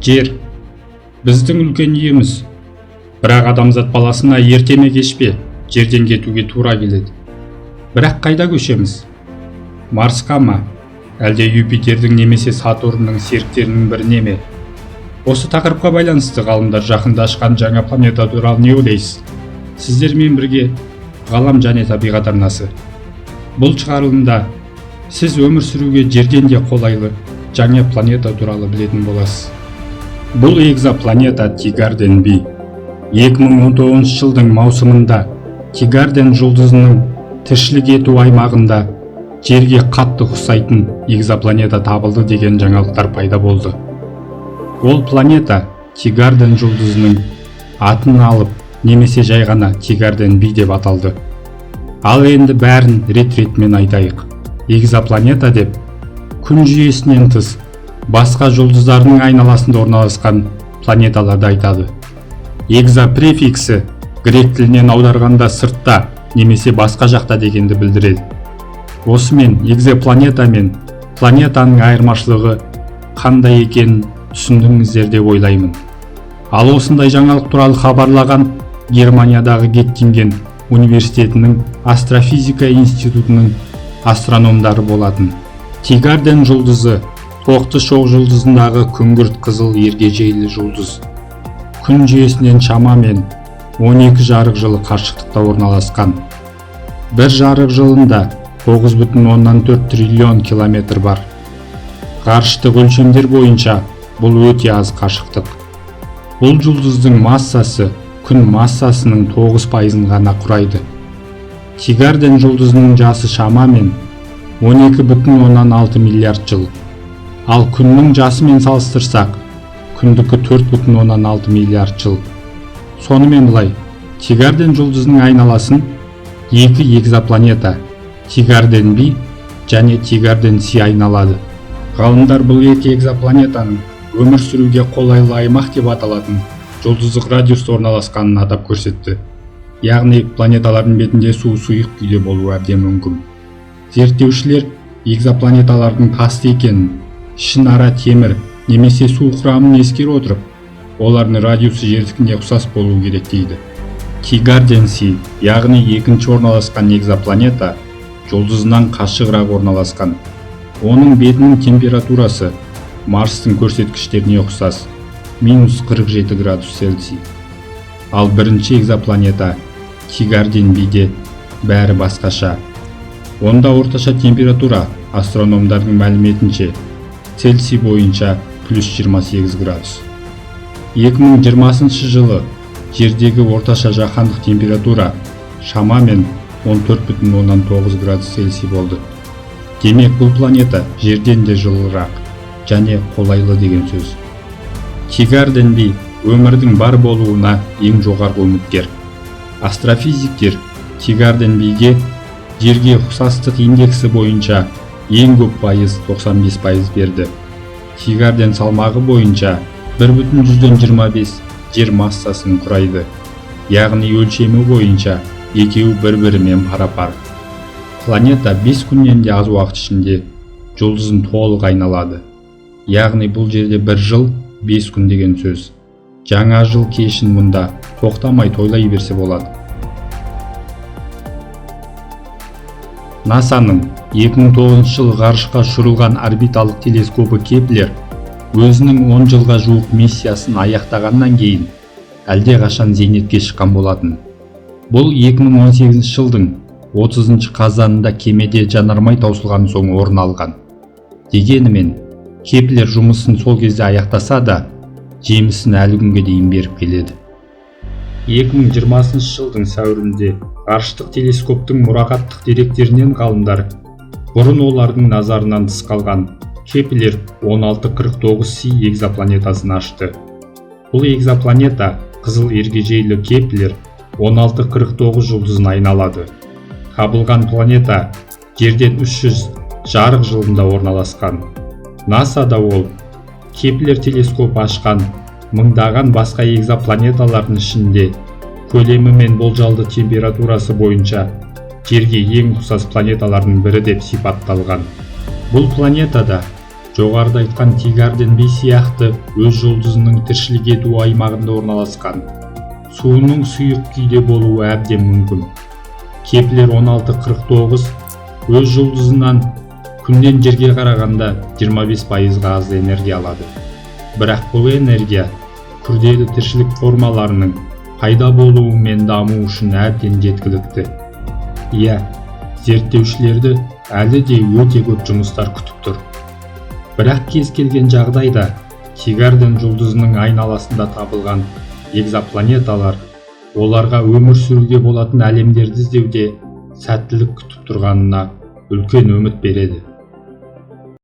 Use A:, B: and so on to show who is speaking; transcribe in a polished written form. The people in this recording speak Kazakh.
A: Жер біздің үлкен үйіміз. Бірақ адамзат баласына ерте ме кеш пе жерден кетуге тура келеді. Бірақ қайда көшеміз? Марсқа ма? Әлде Юпитердің немесе Сатурнның серіктерінің біріне ме? Осы тақырыпқа байланысты ғалымдар жақында ашқан жаңа планета туралы не ойлайсыз? Сіздермен бірге ғалам және табиғат арнасы. Бұл шығарылымда сіз өмір сүруге жерден де қолайлы жаңа планета туралы білетін боласыз. Бұл экзопланета Тигарден B. 2019 жылдың маусымында Тигарден жұлдызының тіршілік ету аймағында жерге қатты ұқсайтын экзопланета табылды деген жаңалықтар пайда болды. Ол планета Тигарден жұлдызының атын алып, немесе жай ғана Тигарден B деп аталды. Ал енді бәрін рет-ретімен айтайық. Экзопланета деп күн жүйесінен тыс басқа жұлдыздарының айналасында орналасқан планеталарды айтады. Экзо префиксі грек тілінен аударғанда сыртта немесе басқа жақта дегенді білдіреді. Осымен экзопланета мен планетаның айырмашылығы қандай екенін түсіндіңіздер деп ойлаймын. Ал осындай жаңалық туралы хабарлаған Германиядағы Геттинген университетінің астрофизика институтының астрономдары болатын. Тигарден жұлдызы тоқты шоқ жұлдызындағы күңгірт қызыл ергежейлі жұлдыз. Күн жүйесінен шамамен 12 жарық жылы қашықтықта орналасқан. Бір жарық жылында 9,4 триллион километр бар. Ғарыштық өлшемдер бойынша бұл өте аз қашықтық. Бұл жұлдыздың массасы күн массасының 9% ғана құрайды. Тигарден жұлдызының жасы шамамен 12,6 миллиард жыл. Ал күннің жасымен салыстырсақ, күндікі 4,6 миллиард жыл. Сонымен былай, Тигарден жұлдызының айналасын екі экзопланета Тигарден B және Тигарден C айналады. Ғалымдар бұл екі экзопланетаның өмір сүруге қолайлы аймақ деп аталатын жұлдыздық радиуста орналасқанын атап көрсетті. Яғни планеталардың бетінде су сұйық күйде болуы әбден мүмкін. Зерттеушілер экзопланеталардың тасты екенін, ішінара темір немесе су құрамын ескере отырып, олардың радиусы жердікіне ұқсас болуы керек дейді. Тигарден C, яғни екінші орналасқан экзопланета жұлдызынан қашығырақ орналасқан. Оның бетінің температурасы Марстың көрсеткіштеріне ұқсас, -47 градус Цельсий. Ал бірінші экзопланета Тигарден B-де бәрі басқаша. Онда орташа температура астрономдардың мәліметінше Цельсий бойынша +28 градус. 2020 жылы жердегі орташа жаһандық температура шамамен 14,9 градус Цельсий болды. Демек бұл планета жерден де жылырақ және қолайлы деген сөз. Тигарден B өмірдің бар болуына ең жоғарғы үміткер. Астрофизиктер Тигарден B-ге жерге ұқсастық индексі бойынша ең көп пайыз 95% берді. Тигарден салмағы бойынша 1,25 жер массасын құрайды. Яғни өлшемі бойынша екеуі бір-бірімен пара-пар. Планета 5 күннен де аз уақыт ішінде жұлдызын толық айналады. Яғни бұл жерде бір жыл 5 күн деген сөз. Жаңа жыл кешін мұнда тоқтамай тойлай берсе болады. НАСАның 2009 жылы ғарышқа ұшырылған орбиталық телескопы Кеплер өзінің 10 жылға жуық миссиясын аяқтағаннан кейін әлде қашан зейнетке шыққан болатын. Бұл 2018 жылдың 30 қазанында кемеде жанармай таусылған соң орын алған. Дегенімен, Кеплер жұмысын сол кезде аяқтаса да, жемісін әлі күнге дейін беріп келеді. 2020 жылдың сәуірінде ғарыштық телескоптың мұрағаттық деректерінен ғалымдар бұрын олардың назарынан тыс қалған Кеплер 1649c экзопланетасын ашты. Бұл экзопланета қызыл ергежейлі Кеплер 1649 жұлдызын айналады. Табылған планета жерден 300 жарық жылында орналасқан. НАСАда ол Кеплер телескоп ашқан мыңдаған басқа экзопланеталардың ішінде көлемі мен болжалды температурасы бойынша жерге ең ұқсас планеталардың бірі деп сипатталған. Бұл планетада жоғарыда айтқан Тигарден B сияқты өз жұлдызының тіршілік ету аймағында орналасқан. Суының сұйық күйде болуы әбден мүмкін. Кеплер 1649 өз жұлдызынан күннен жерге қарағанда 25% аз энергия алады. Бірақ бұл энергия күрделі тіршілік формаларының пайда болуы мен дамуы үшін әбден жеткілікті. Иә, зерттеушілерді әлі де өте көп жұмыстар күтіп тұр. Бірақ кез келген жағдайда Тигарден жұлдызының айналасында табылған экзопланеталар оларға өмір сүруге болатын әлемдерді іздеуде сәттілік күтіп тұрғанына үлкен үміт береді.